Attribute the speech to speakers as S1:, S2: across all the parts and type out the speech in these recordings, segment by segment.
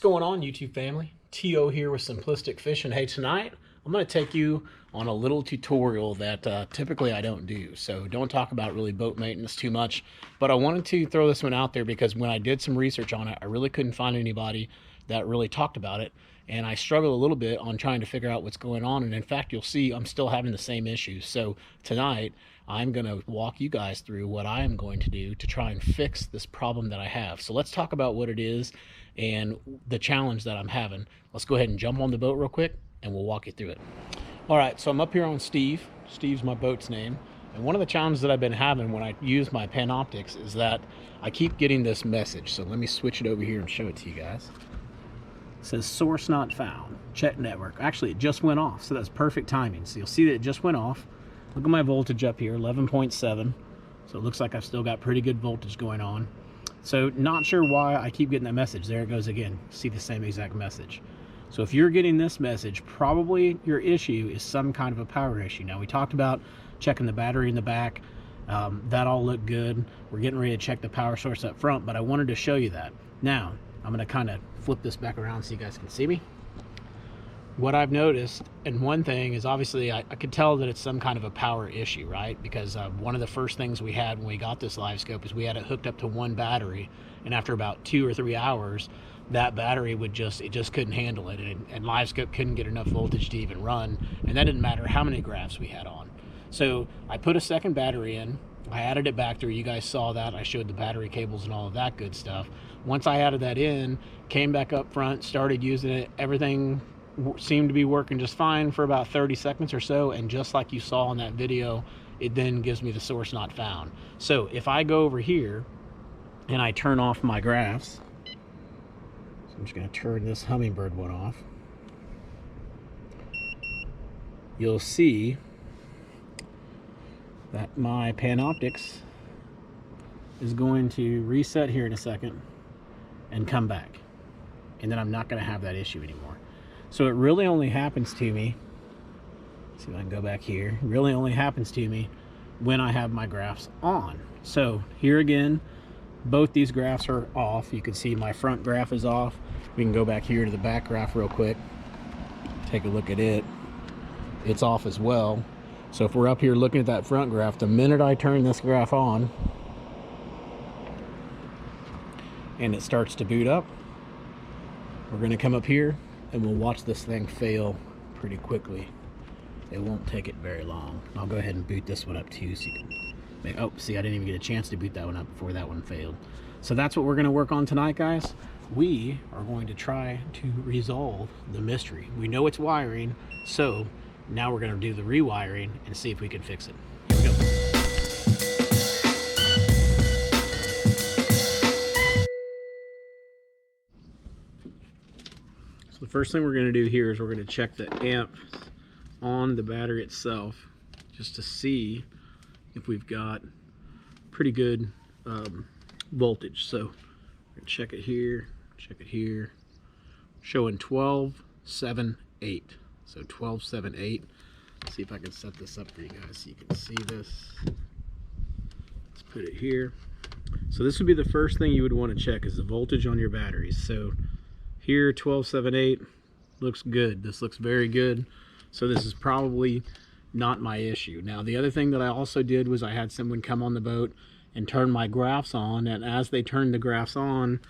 S1: going on, YouTube family? T.O. here with Simplistic Fishing. Hey, tonight I'm going to take you on a little tutorial that typically I don't do. So don't talk about really boat maintenance too much, but I wanted to throw this one out there because when I did some research on it, I really couldn't find anybody that really talked about it. And I struggle a little bit on trying to figure out what's going on. And in fact, you'll see I'm still having the same issues. So tonight I'm going to walk you guys through what I am going to do to try and fix this problem that I have. So let's talk about what it is and the challenge that I'm having. Let's go ahead and jump on the boat real quick and we'll walk you through it. All right, so I'm up here on Steve. Steve's my boat's name. And one of the challenges that I've been having when I use my Panoptix is that I keep getting this message. So let me switch it over here and show it to you guys. It says source not found, check network. Actually, it just went off, so that's perfect timing. So you'll see that it just went off. Look at my voltage up here, 11.7. So it looks like I've still got pretty good voltage going on. So not sure why I keep getting that message. There it goes again. See the same exact message. So if you're getting this message, probably your issue is some kind of a power issue. Now we talked about checking the battery in the back. That all looked good. We're getting ready to check the power source up front, but I wanted to show you that. Now, I'm gonna kind of flip this back around so you guys can see me. What I've noticed, and one thing is obviously I could tell that it's some kind of a power issue, right? Because one of the first things we had when we got this livescope is we had it hooked up to one battery, and after about 2 or 3 hours, that battery would just couldn't handle it, and livescope couldn't get enough voltage to even run, and that didn't matter how many graphs we had on. So I put a second battery in. I added it back there. You guys saw that. I showed the battery cables and all of that good stuff. Once I added that in, came back up front, started using it, everything seemed to be working just fine for about 30 seconds or so, and just like you saw in that video, it then gives me the source not found. So if I go over here and I turn off my graphs, so I'm just going to turn this hummingbird one off, you'll see that my Panoptix is going to reset here in a second and come back, and then I'm not going to have that issue anymore. So it really only happens to me, let's see if I can go back here, it really only happens to me when I have my graphs on. So here again, both these graphs are off. You can see my front graph is off. We can go back here to the back graph real quick, take a look at it. It's off as well. So if we're up here looking at that front graph, the minute I turn this graph on and it starts to boot up, we're going to come up here and we'll watch this thing fail pretty quickly. It won't take it very long. I'll go ahead and boot this one up too so you can make, oh, see, I didn't even get a chance to boot that one up before that one failed. So that's what we're going to work on tonight, guys. We are going to try to resolve the mystery. We know it's wiring, so now we're going to do the rewiring and see if we can fix it. Here we go. So the first thing we're going to do here is we're going to check the amp on the battery itself just to see if we've got pretty good voltage. So we're going to check it here, showing 12.78. So 12.78. Let's see if I can set this up for you guys so you can see this. Let's put it here. So this would be the first thing you would want to check is the voltage on your batteries. So here 12.78 looks good. This looks very good. So this is probably not my issue. Now the other thing that I also did was I had someone come on the boat and turn my graphs on, and as they turned the graphs on,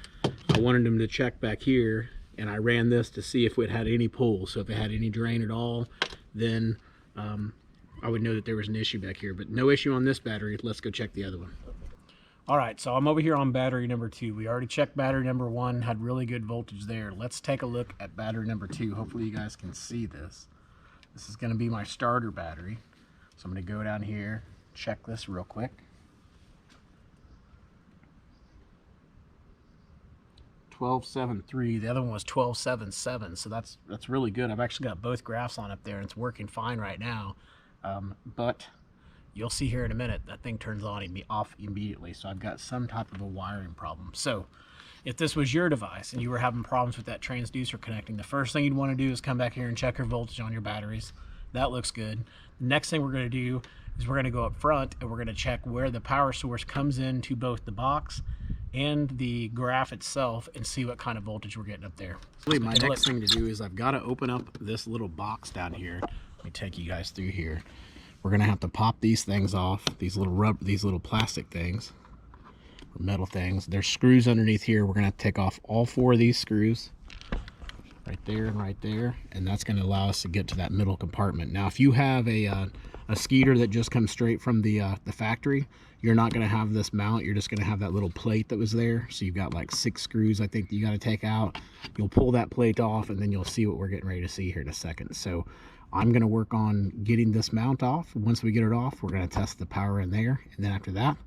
S1: I wanted them to check back here, and I ran this to see if it had any pull. So if it had any drain at all, then I would know that there was an issue back here, but no issue on this battery. Let's go check the other one. All right, so I'm over here on battery number 2. We already checked battery number 1, had really good voltage there. Let's take a look at battery number 2. Hopefully you guys can see this. This is going to be my starter battery. So I'm going to go down here, check this real quick. 12.73. The other one was 12.77. So that's really good. I've actually got both graphs on up there, and it's working fine right now. But you'll see here in a minute that thing turns on and off immediately. So I've got some type of a wiring problem. So if this was your device and you were having problems with that transducer connecting, the first thing you'd want to do is come back here and check your voltage on your batteries. That looks good. The next thing we're going to do is we're going to go up front and we're going to check where the power source comes into both the box and the graph itself and see what kind of voltage we're getting up there. So my next thing to do is I've got to open up this little box down here. Let me take you guys through here. We're gonna have to pop these things off, these little plastic things, or metal things. There's screws underneath here. We're gonna have to take off all 4 of these screws, right there and right there, and that's gonna allow us to get to that middle compartment. Now, if you have a Skeeter that just comes straight from the factory, you're not gonna have this mount. You're just gonna have that little plate that was there. So you've got like 6 screws, I think, that you gotta take out. You'll pull that plate off, and then you'll see what we're getting ready to see here in a second. So I'm going to work on getting this mount off. Once we get it off, we're going to test the power in there. And then after that,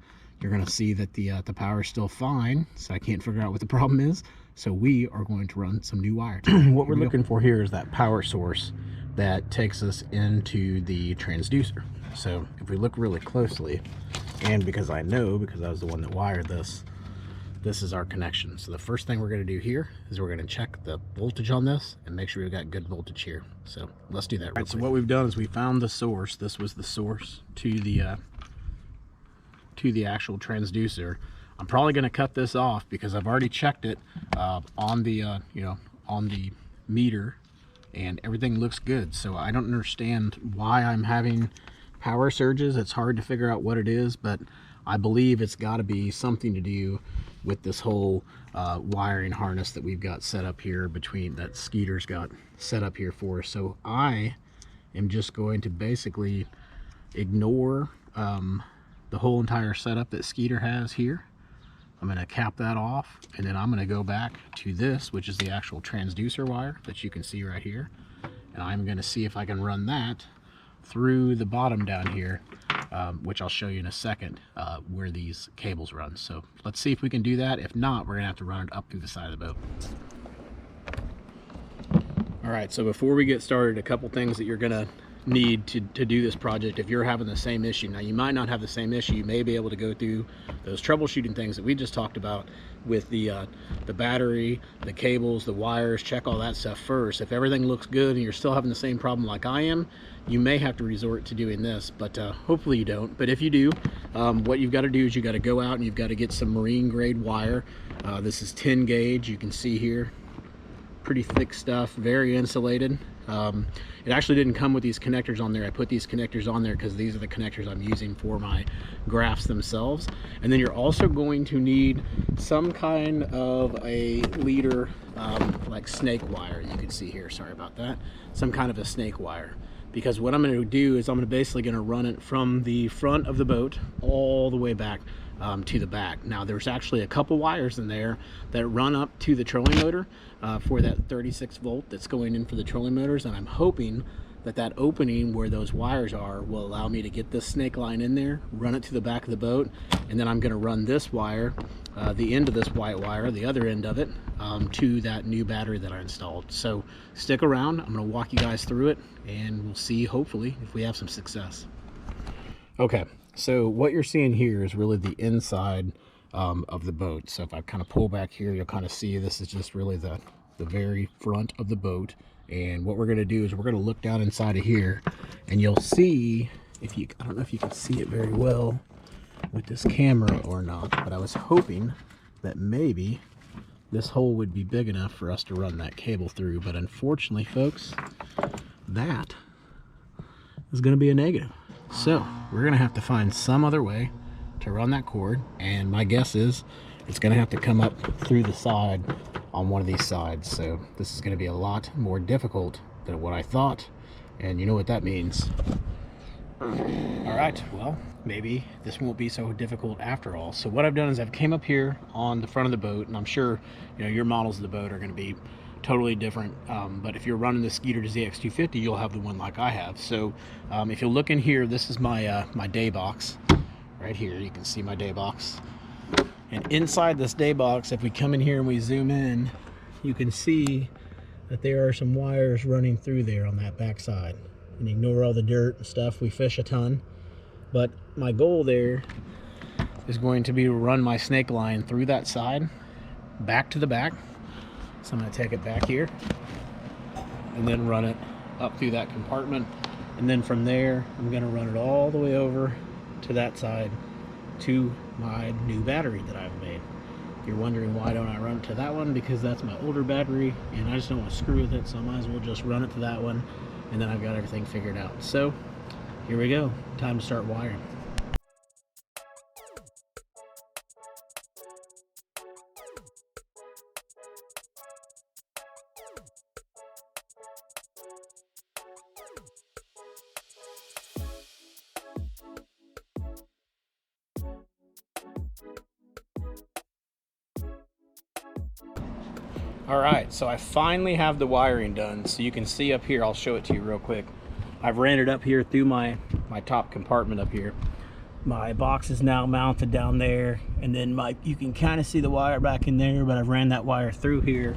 S1: you're going to see that the power is still fine. So I can't figure out what the problem is. So we are going to run some new wire. What we're looking for here is that power source that takes us into the transducer. So if we look really closely, and because I know, because I was the one that wired this, this is our connection. So the first thing we're going to do here is we're going to check the voltage on this and make sure we've got good voltage here. So let's do that. All right, so what we've done is we found the source. This was the source to the actual transducer. I'm probably going to cut this off because I've already checked it on the on the meter, and everything looks good. So I don't understand why I'm having power surges. It's hard to figure out what it is, but I believe it's got to be something to do with this whole wiring harness that we've got set up here, between that Skeeter's got set up here for us. So I am just going to basically ignore the whole entire setup that Skeeter has here. I'm going to cap that off, and then I'm going to go back to this, which is the actual transducer wire that you can see right here, and I'm going to see if I can run that through the bottom down here, which I'll show you in a second, where these cables run. So let's see if we can do that. If not, we're gonna have to run it up through the side of the boat. All right, so before we get started, a couple things that you're gonna need to do this project if you're having the same issue. Now, you might not have the same issue. You may be able to go through those troubleshooting things that we just talked about with the battery, the cables, the wires, check all that stuff first. If everything looks good and you're still having the same problem like I am, you may have to resort to doing this, but hopefully you don't. But if you do, what you've got to do is you got to go out and you've got to get some marine grade wire. This is 10 gauge, you can see here. Pretty thick stuff, very insulated. It actually didn't come with these connectors on there. I put these connectors on there because these are the connectors I'm using for my graphs themselves. And then you're also going to need some kind of a leader, like snake wire. You can see here, sorry about that. Some kind of a snake wire. Because what I'm going to do is I'm basically going to run it from the front of the boat all the way back to the back. Now, there's actually a couple wires in there that run up to the trolling motor for that 36 volt that's going in for the trolling motors, and I'm hoping that that opening where those wires are will allow me to get this snake line in there, run it to the back of the boat, and then I'm going to run this wire, the end of this white wire, the other end of it, to that new battery that I installed. So stick around, I'm going to walk you guys through it, and we'll see, hopefully, if we have some success. Okay, so what you're seeing here is really the inside of the boat. So if I kind of pull back here, you'll kind of see this is just really the very front of the boat. And what we're going to do is we're going to look down inside of here, and you'll see, if you, I don't know if you can see it very well with this camera or not, but I was hoping that maybe this hole would be big enough for us to run that cable through. But unfortunately, folks, that is going to be a negative. So we're going to have to find some other way to run that cord, and my guess is it's going to have to come up through the side on one of these sides. So this is going to be a lot more difficult than what I thought, and you know what that means. All right, well, maybe this won't be so difficult after all. So what I've done is I've came up here on the front of the boat, and I'm sure your models of the boat are going to be totally different, but if you're running the Skeeter ZX250, you'll have the one like I have. So if you look in here, this is my my day box right here. You can see my day box, and inside this day box, if we come in here and we zoom in, you can see that there are some wires running through there on that back side. And ignore all the dirt and stuff, we fish a ton, but my goal there is going to be to run my snake line through that side back to the back. So I'm going to take it back here and then run it up through that compartment, and then from there I'm going to run it all the way over to that side to my new battery that I've made. You're wondering why don't I run it to that one? Because that's my older battery and I just don't want to screw with it, so I might as well just run it to that one, and then I've got everything figured out. So here we go, time to start wiring. All right, so I finally have the wiring done. So you can see up here, I'll show it to you real quick. I've ran it up here through my top compartment up here. My box is now mounted down there, and then you can kind of see the wire back in there, but I've ran that wire through here,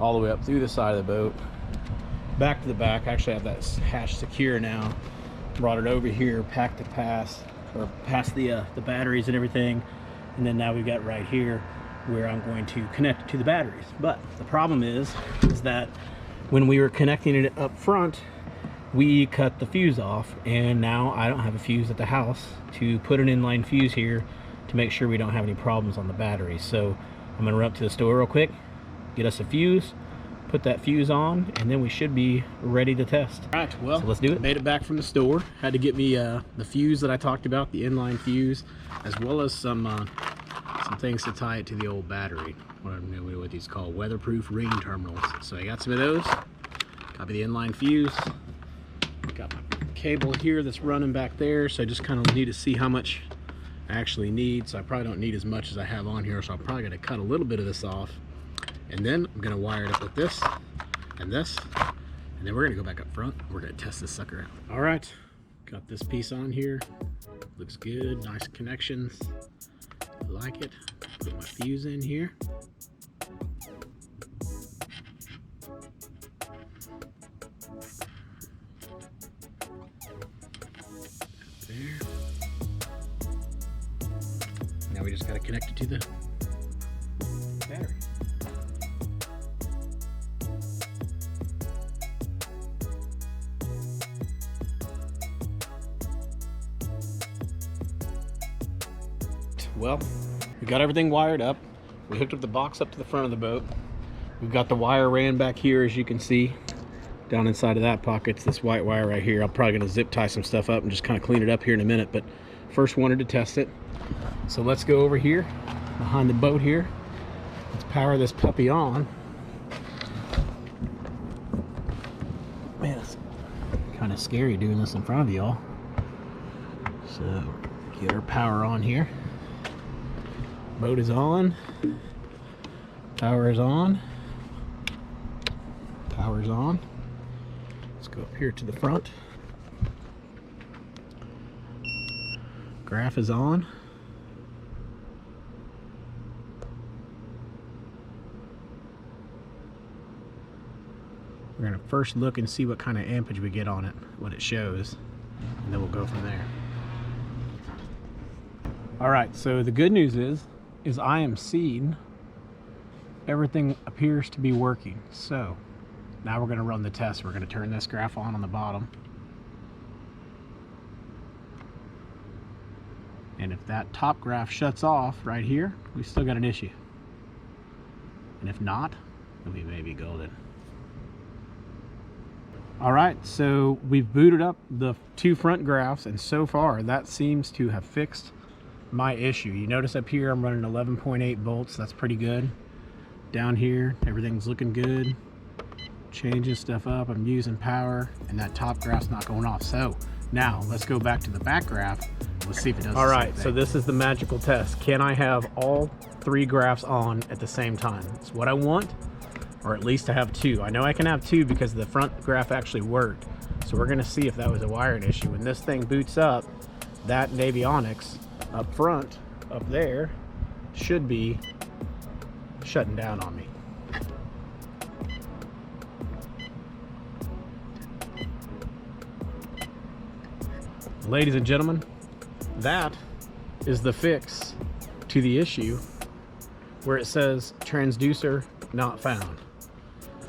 S1: all the way up through the side of the boat, back to the back. I actually have that hatch secure now. Brought it over here, packed it past the batteries and everything, and then now we've got right here where I'm going to connect it to the batteries. But the problem is that when we were connecting it up front, we cut the fuse off, and now I don't have a fuse at the house to put an inline fuse here to make sure we don't have any problems on the battery. So I'm gonna run up to the store real quick, get us a fuse, put that fuse on, and then we should be ready to test. All right, well, so let's do it. Made it back from the store. Had to get me the fuse that I talked about, the inline fuse, as well as some things to tie it to the old battery. I don't know what these call, weatherproof ring terminals. So I got some of those. Got me the inline fuse. Got my cable here that's running back there. So I just kind of need to see how much I actually need. So I probably don't need as much as I have on here. So I'm probably gonna cut a little bit of this off. And then I'm gonna wire it up with this and this. And then we're gonna go back up front. We're gonna test this sucker out. All right, got this piece on here. Looks good, nice connections. I like it. Put my fuse in here. There. Now we just got to connect it to the battery. Well, we got everything wired up. We hooked up the box up to the front of the boat. We've got the wire ran back here, as you can see. Down inside of that pocket, it's this white wire right here. I'm probably gonna zip tie some stuff up and just kind of clean it up here in a minute, but first wanted to test it. So let's go over here, behind the boat here. Let's power this puppy on. Man, it's kind of scary doing this in front of y'all. So, get our power on here. Boat is on. Power is on. Power is on. Let's go up here to the front. Graph is on. We're going to first look and see what kind of ampage we get on it, what it shows, and then we'll go from there. Alright, so the good news is I am seeing everything appears to be working. So now we're going to run the test. We're going to turn this graph on the bottom. And if that top graph shuts off right here, we've still got an issue. And if not, then we may be golden. Alright, so we've booted up the two front graphs, and so far that seems to have fixed my issue. You notice up here I'm running 11.8 volts. That's pretty good. Down here everything's looking good. Changing stuff up, I'm using power, and that top graph's not going off. So now let's go back to the back graph. Let's see if it does. All right, so this is the magical test. Can I have all three graphs on at the same time? It's what I want, or at least to have two. I know I can have two because the front graph actually worked. So we're gonna see if that was a wiring issue. When this thing boots up, that Navionics up front, up there, should be shutting down on me. Ladies and gentlemen, that is the fix to the issue where it says transducer not found.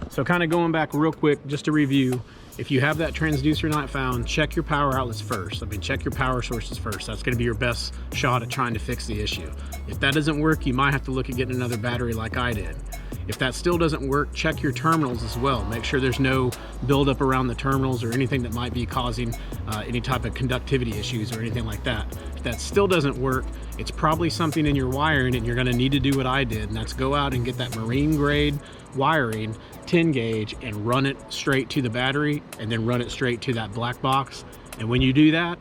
S1: So kind of going back real quick, just to review, if you have that transducer not found, check your power outlets first. I mean, check your power sources first. That's gonna be your best shot at trying to fix the issue. If that doesn't work, you might have to look at getting another battery like I did. If that still doesn't work, check your terminals as well. Make sure there's no buildup around the terminals or anything that might be causing any type of conductivity issues or anything like that. If that still doesn't work, it's probably something in your wiring, and you're gonna need to do what I did, and that's go out and get that marine grade wiring, 10 gauge, and run it straight to the battery, and then run it straight to that black box. And when you do that,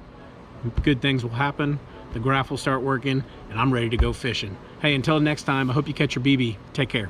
S1: good things will happen. The graph will start working, and I'm ready to go fishing. Hey, until next time, I hope you catch your BB. Take care.